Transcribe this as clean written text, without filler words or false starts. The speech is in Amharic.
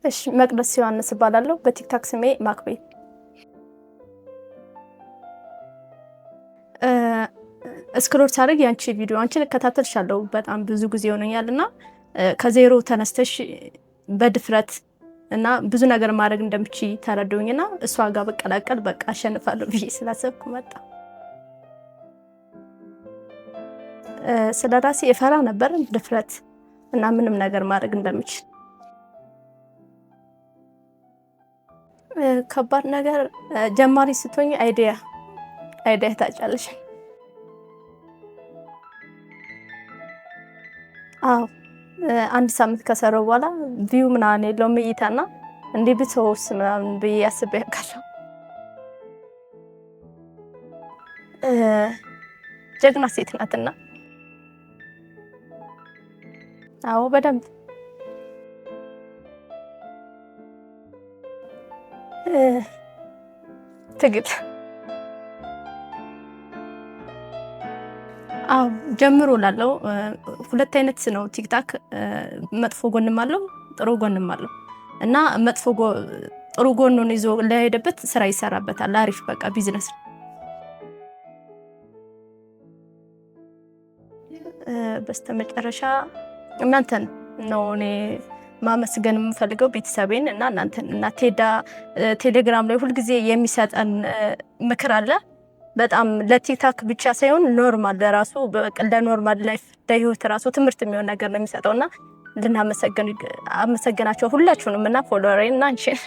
እሺ መቅደስ ዮሐንስ እባላለሁ በቲክታክ ስሜ ማክቤት ስክሮል ሳደርግ ያንቺ ቪዲዮ አንቺን እከታተልሻለሁ በጣም ብዙ ጊዜ ሆነኛልና ከዜሮ ተነስተሽ በድፍረት እና ብዙ ነገር ማድረግ እንደምችይ ተረዳሁኝና እሷ ጋር በቀላቀል በቃ አሸንፋለሁ ብዬ ስላሰብኩ መጣ። ስለራሴ እፈራ ነበር ድፍረት እና ምንም ነገር ማድረግ እንደምችል። ከባድ ነገር ጀማሪ ስትሆኝ አይዲያ ታጫለሽ። አዎ አንድ ሳምንት ከሰራው በኋላ ቪው ምናምን የለውም እይታና እንዴ ብትወስ ምናምን ብዬ አስቤ አውቃለሁ። ጀግና ሴት ናትና አዎ በደንብ ትግል አዎ ጀምሮ ላለው ሁለት አይነት ነው ቲክታክ መጥፎ ጎንም አለው ጥሩ ጎንም አለው እና ጥሩ ጎኑን ይዞ ለሄደበት ስራ ይሰራበታል አሪፍ በቃ ቢዝነስ ነው። በስተመጨረሻ እናንተን ነው እኔ ማመስገን የምፈልገው ቤተሰቤን እና እናንተን እና ቴሌግራም ላይ ሁሉ ጊዜ የሚሰጠን ምክር አለ በጣም ለቲክታክ ብቻ ሳይሆን ኖርማል ለራሱ በቀለ ኖርማል ላይፍ ለህይወት ራሱ ትምህርት የሚሆን ነገር ነው የሚሰጠውና ልናመሰግናቸው ሁላችሁንም እና ፎሎወሬን እና አንቺን